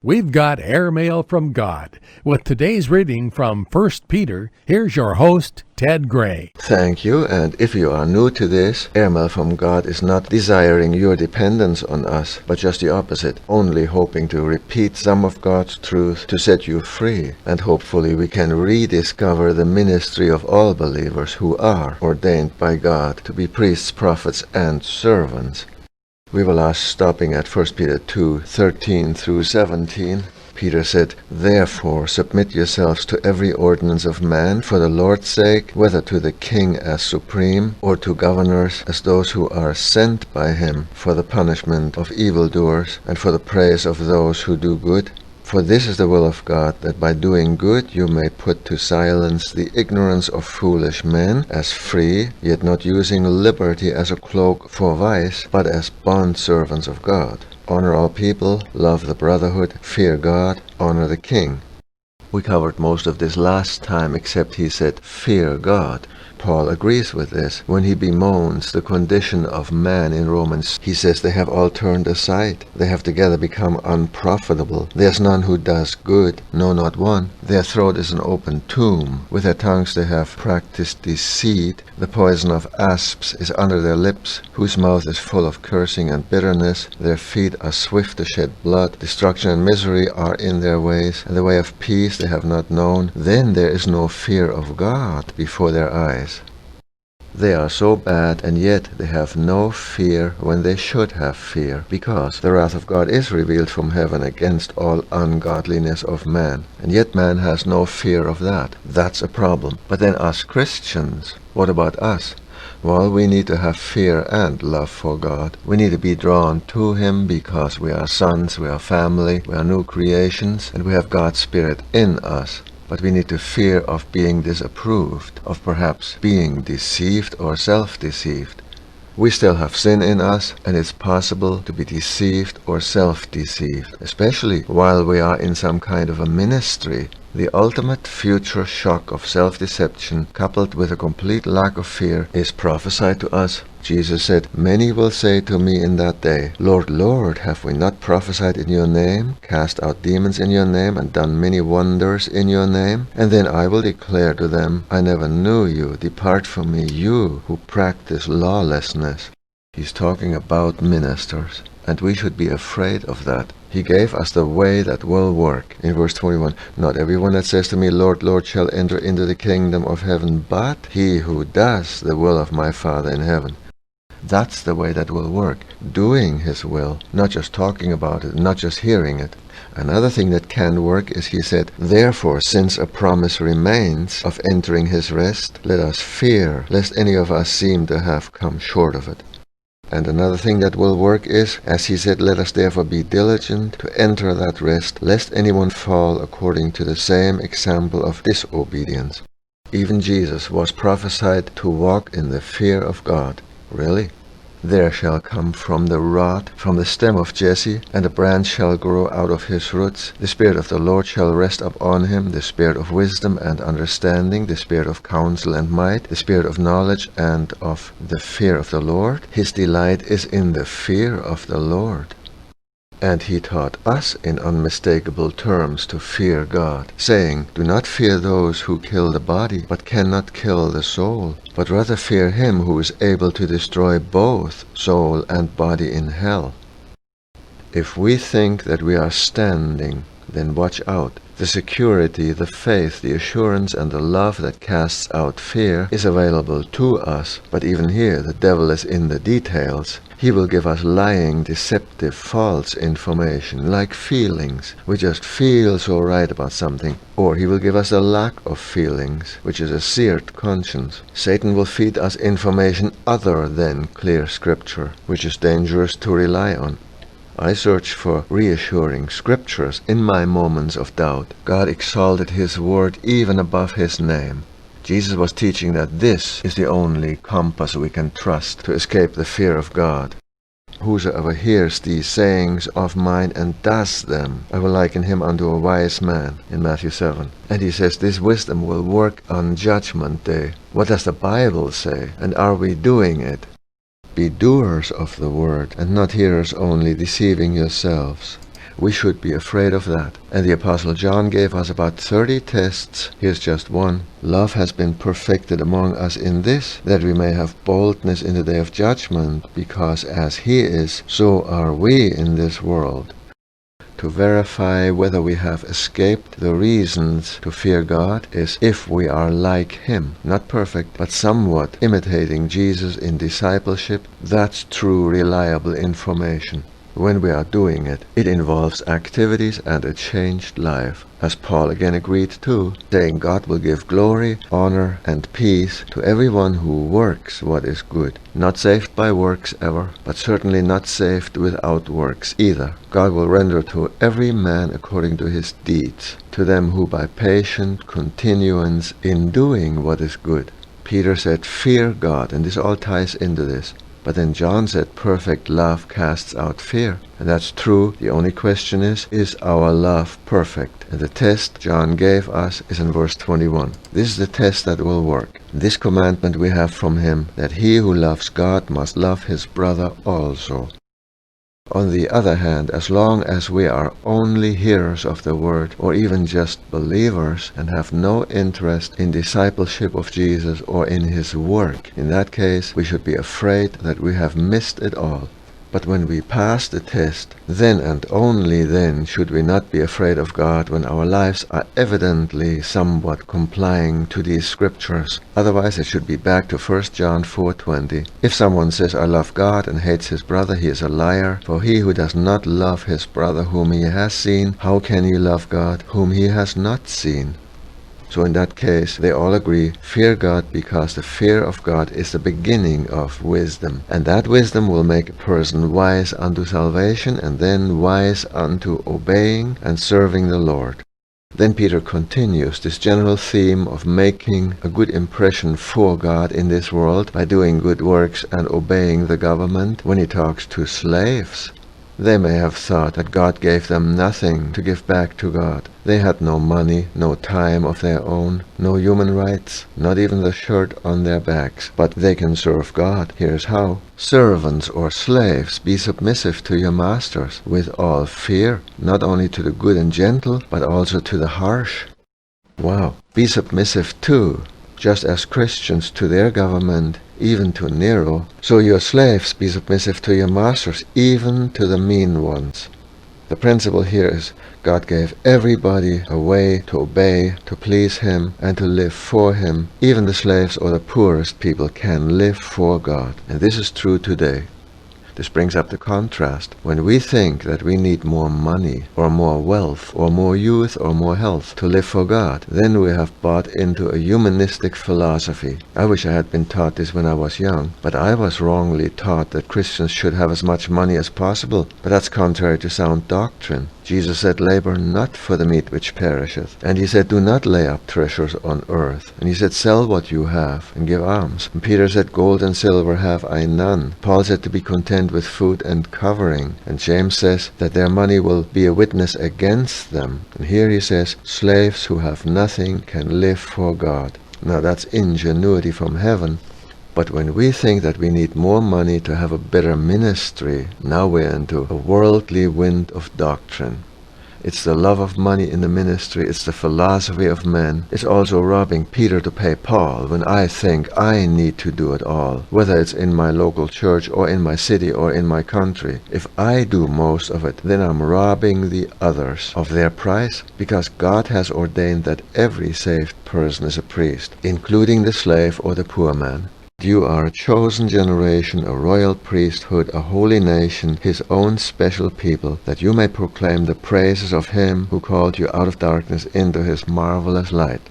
We've got airmail from God. With today's reading from 1 Peter, here's your host, Ted Gray. Thank you, and if you are new to this, airmail from God is not desiring your dependence on us, but just the opposite, only hoping to repeat some of God's truth to set you free, and hopefully we can rediscover the ministry of all believers who are ordained by God to be priests, prophets, and servants. We were last stopping at 1 Peter 2:13 through 17. Peter said, "Therefore submit yourselves to every ordinance of man for the Lord's sake, whether to the king as supreme, or to governors as those who are sent by him for the punishment of evildoers and for the praise of those who do good. For this is the will of God, that by doing good you may put to silence the ignorance of foolish men, as free, yet not using liberty as a cloak for vice, but as bondservants of God. Honor all people, love the brotherhood, fear God, honor the king." We covered most of this last time, except he said, "Fear God." Paul agrees with this when he bemoans the condition of man in Romans. He says they have all turned aside. They have together become unprofitable. There's none who does good, no, not one. Their throat is an open tomb. With their tongues they have practiced deceit. The poison of asps is under their lips, whose mouth is full of cursing and bitterness. Their feet are swift to shed blood. Destruction and misery are in their ways, and the way of peace they have not known. Then there is no fear of God before their eyes. They are so bad, and yet they have no fear when they should have fear, because the wrath of God is revealed from heaven against all ungodliness of man. And yet man has no fear of that. That's a problem. But then us Christians, what about us? Well, we need to have fear and love for God. We need to be drawn to Him because we are sons, we are family, we are new creations, and we have God's Spirit in us. But we need to fear of being disapproved, of perhaps being deceived or self-deceived. We still have sin in us, and it's possible to be deceived or self-deceived, especially while we are in some kind of a ministry. The ultimate future shock of self-deception, coupled with a complete lack of fear, is prophesied to us. Jesus said, "Many will say to me in that day, Lord, Lord, have we not prophesied in your name, cast out demons in your name, and done many wonders in your name? And then I will declare to them, I never knew you. Depart from me, you who practice lawlessness." He's talking about ministers, and we should be afraid of that. He gave us the way that will work. In verse 21, "Not everyone that says to me, Lord, Lord, shall enter into the kingdom of heaven, but he who does the will of my Father in heaven." That's the way that will work. Doing His will, not just talking about it, not just hearing it. Another thing that can work is, he said, "Therefore, since a promise remains of entering His rest, let us fear, lest any of us seem to have come short of it." And another thing that will work is, as he said, "Let us therefore be diligent to enter that rest, lest anyone fall according to the same example of disobedience." Even Jesus was prophesied to walk in the fear of God. Really? "There shall come from the rod, from the stem of Jesse, and a branch shall grow out of his roots. The Spirit of the Lord shall rest upon him, the Spirit of wisdom and understanding, the Spirit of counsel and might, the Spirit of knowledge and of the fear of the Lord. His delight is in the fear of the Lord." And he taught us in unmistakable terms to fear God, saying, "Do not fear those who kill the body, but cannot kill the soul, but rather fear Him who is able to destroy both soul and body in hell." If we think that we are standing, then watch out. The security, the faith, the assurance, and the love that casts out fear is available to us. But even here, the devil is in the details. He will give us lying, deceptive, false information, like feelings. We just feel so right about something. Or he will give us a lack of feelings, which is a seared conscience. Satan will feed us information other than clear scripture, which is dangerous to rely on. I search for reassuring scriptures in my moments of doubt. God exalted His word even above His name. Jesus was teaching that this is the only compass we can trust to escape the fear of God. "Whosoever hears these sayings of mine and does them, I will liken him unto a wise man," in Matthew 7. And he says this wisdom will work on Judgment Day. What does the Bible say? And are we doing it? Be doers of the word, and not hearers only, deceiving yourselves. we should be afraid of that. And the Apostle John gave us about 30 tests. Here's just one. Love has been perfected among us in this, that we may have boldness in the day of judgment, because as he is, so are we in this world. To verify whether we have escaped the reasons to fear God is if we are like him, not perfect, but somewhat imitating Jesus in discipleship. That's true, reliable information. When we are doing it, it involves activities and a changed life, as Paul again agreed to, saying God will give glory, honor, and peace to everyone who works what is good. Not saved by works ever, but certainly not saved without works either. God will render to every man according to his deeds, to them who by patient continuance in doing what is good. Peter said, fear God, and this all ties into this. But then John said, perfect love casts out fear. And that's true. The only question is our love perfect? And the test John gave us is in verse 21. This is the test that will work. This commandment we have from him, that he who loves God must love his brother also. On the other hand, as long as we are only hearers of the word, or even just believers, and have no interest in discipleship of Jesus or in his work, in that case we should be afraid that we have missed it all. But when we pass the test, then and only then should we not be afraid of God when our lives are evidently somewhat complying to these scriptures. Otherwise it should be back to 1 John 4:20. If someone says, I love God, and hates his brother, he is a liar. For he who does not love his brother whom he has seen, how can he love God whom he has not seen? So in that case, they all agree, fear God, because the fear of God is the beginning of wisdom. And that wisdom will make a person wise unto salvation, and then wise unto obeying and serving the Lord. Then Peter continues this general theme of making a good impression for God in this world by doing good works and obeying the government when he talks to slaves. They may have thought that God gave them nothing to give back to God. They had no money, no time of their own, no human rights, not even the shirt on their backs. But they can serve God. Here's how. Servants or slaves, be submissive to your masters with all fear, not only to the good and gentle, but also to the harsh. Wow. Be submissive too, just as Christians to their government, even to Nero. So your slaves, be submissive to your masters, even to the mean ones. The principle here is God gave everybody a way to obey, to please him, and to live for him. Even the slaves or the poorest people can live for God. And this is true today. This brings up the contrast. When we think that we need more money, or more wealth, or more youth, or more health to live for God, then we have bought into a humanistic philosophy. I wish I had been taught this when I was young, but I was wrongly taught that Christians should have as much money as possible. But that's contrary to sound doctrine. Jesus said, labor not for the meat which perisheth. And he said, do not lay up treasures on earth. And he said, sell what you have and give alms. And Peter said, gold and silver have I none. Paul said to be content with food and covering. And James says that their money will be a witness against them. And here he says, slaves who have nothing can live for God. Now that's ingenuity from heaven. But when we think that we need more money to have a better ministry, now we're into a worldly wind of doctrine. It's the love of money in the ministry, it's the philosophy of men. It's also robbing Peter to pay Paul when I think I need to do it all, whether it's in my local church or in my city or in my country. If I do most of it, then I'm robbing the others of their price, because God has ordained that every saved person is a priest, including the slave or the poor man. You are a chosen generation, a royal priesthood, a holy nation, his own special people, that you may proclaim the praises of him who called you out of darkness into his marvelous light.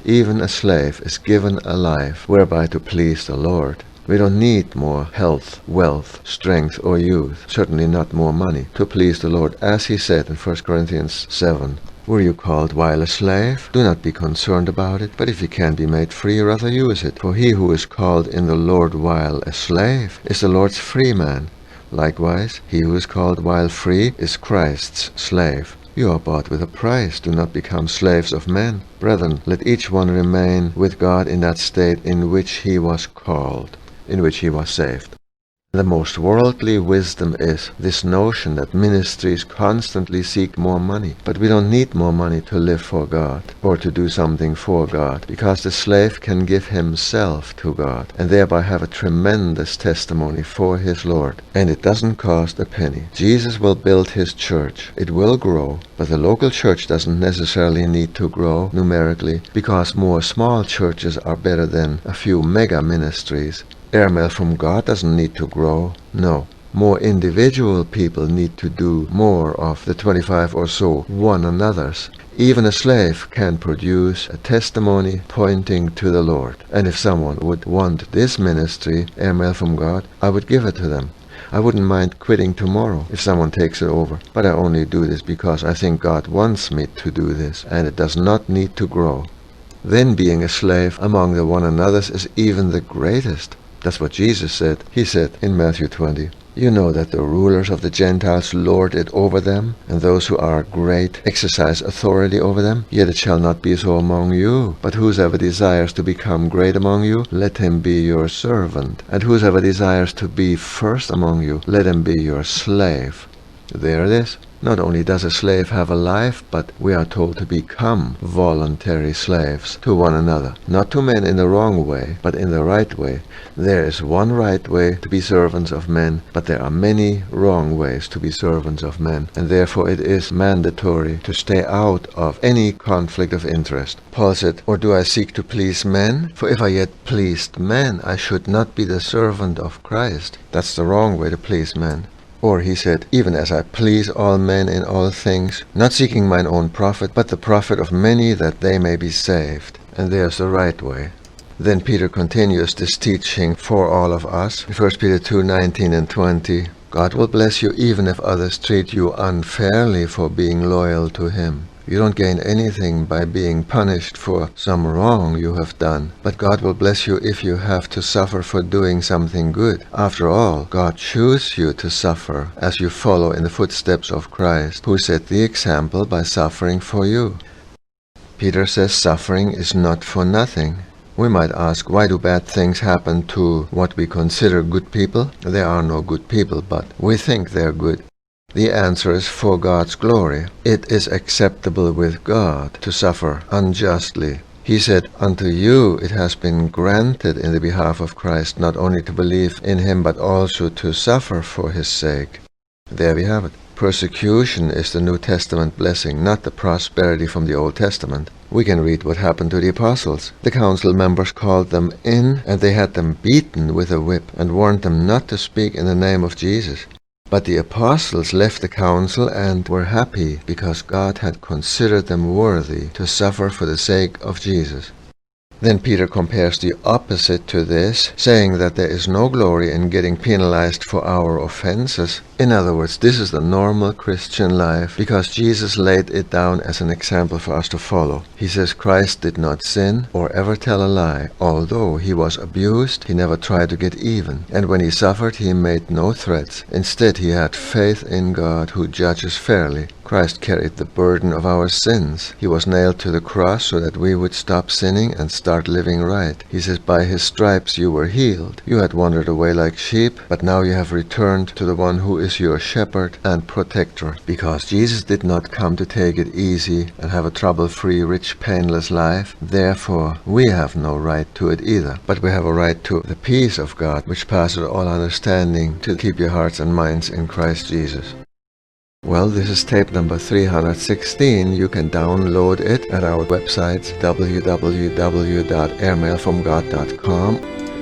Even a slave is given a life whereby to please the Lord. We don't need more health, wealth, strength, or youth, certainly not more money, to please the Lord, as he said in 1 Corinthians 7. Were you called while a slave? Do not be concerned about it, but if you can be made free, rather use it. For he who is called in the Lord while a slave is the Lord's free man. Likewise, he who is called while free is Christ's slave. You are bought with a price. Do not become slaves of men. Brethren, let each one remain with God in that state in which he was called, in which he was saved. The most worldly wisdom is this notion that ministries constantly seek more money. But we don't need more money to live for God or to do something for God, because the slave can give himself to God and thereby have a tremendous testimony for his Lord. And it doesn't cost a penny. Jesus will build his church. It will grow, but the local church doesn't necessarily need to grow numerically, because more small churches are better than a few mega ministries. Airmail from God doesn't need to grow. No. More individual people need to do more of the 25 or so one another's. Even a slave can produce a testimony pointing to the Lord. And if someone would want this ministry, Airmail from God, I would give it to them. I wouldn't mind quitting tomorrow if someone takes it over. But I only do this because I think God wants me to do this, and it does not need to grow. Then being a slave among the one another's is even the greatest. That's what Jesus said. He said in Matthew 20, "You know that the rulers of the Gentiles lord it over them, and those who are great exercise authority over them. Yet it shall not be so among you. But whosoever desires to become great among you, let him be your servant. And whosoever desires to be first among you, let him be your slave." There it is. Not only does a slave have a life, but we are told to become voluntary slaves to one another. Not to men in the wrong way, but in the right way. There is one right way to be servants of men, but there are many wrong ways to be servants of men. And therefore it is mandatory to stay out of any conflict of interest. Paul said, "Or do I seek to please men? For if I yet pleased men, I should not be the servant of Christ." That's the wrong way to please men. Or he said, "Even as I please all men in all things, not seeking mine own profit, but the profit of many, that they may be saved." And there's the right way. Then Peter continues this teaching for all of us. In 1 Peter 2:19 and 20, God will bless you even if others treat you unfairly for being loyal to him. You don't gain anything by being punished for some wrong you have done, but God will bless you if you have to suffer for doing something good. After all, God chose you to suffer as you follow in the footsteps of Christ, who set the example by suffering for you. Peter says suffering is not for nothing. We might ask, why do bad things happen to what we consider good people? There are no good people, but we think they're good. The answer is for God's glory. It is acceptable with God to suffer unjustly. He said, "Unto you it has been granted in the behalf of Christ not only to believe in him, but also to suffer for his sake." There we have it. Persecution is the New Testament blessing, not the prosperity from the Old Testament. We can read what happened to the apostles. The council members called them in, and they had them beaten with a whip and warned them not to speak in the name of Jesus. But the apostles left the council and were happy because God had considered them worthy to suffer for the sake of Jesus. Then Peter compares the opposite to this, saying that there is no glory in getting penalized for our offenses. In other words, this is the normal Christian life because Jesus laid it down as an example for us to follow. He says Christ did not sin or ever tell a lie. Although he was abused, he never tried to get even. And when he suffered, he made no threats. Instead, he had faith in God who judges fairly. Christ carried the burden of our sins. He was nailed to the cross so that we would stop sinning and start living right. He says, "By his stripes you were healed. You had wandered away like sheep, but now you have returned to the one who is your shepherd and protector." Because Jesus did not come to take it easy and have a trouble-free, rich, painless life, therefore we have no right to it either. But we have a right to the peace of God, which passes all understanding, to keep your hearts and minds in Christ Jesus. Well, this is tape number 316. You can download it at our website, www.airmailfromgod.com.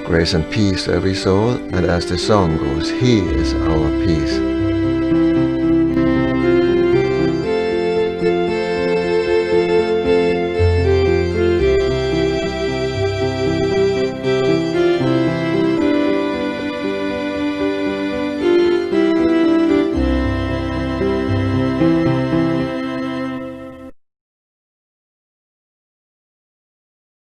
Grace and peace to every soul, and as the song goes, He is our peace.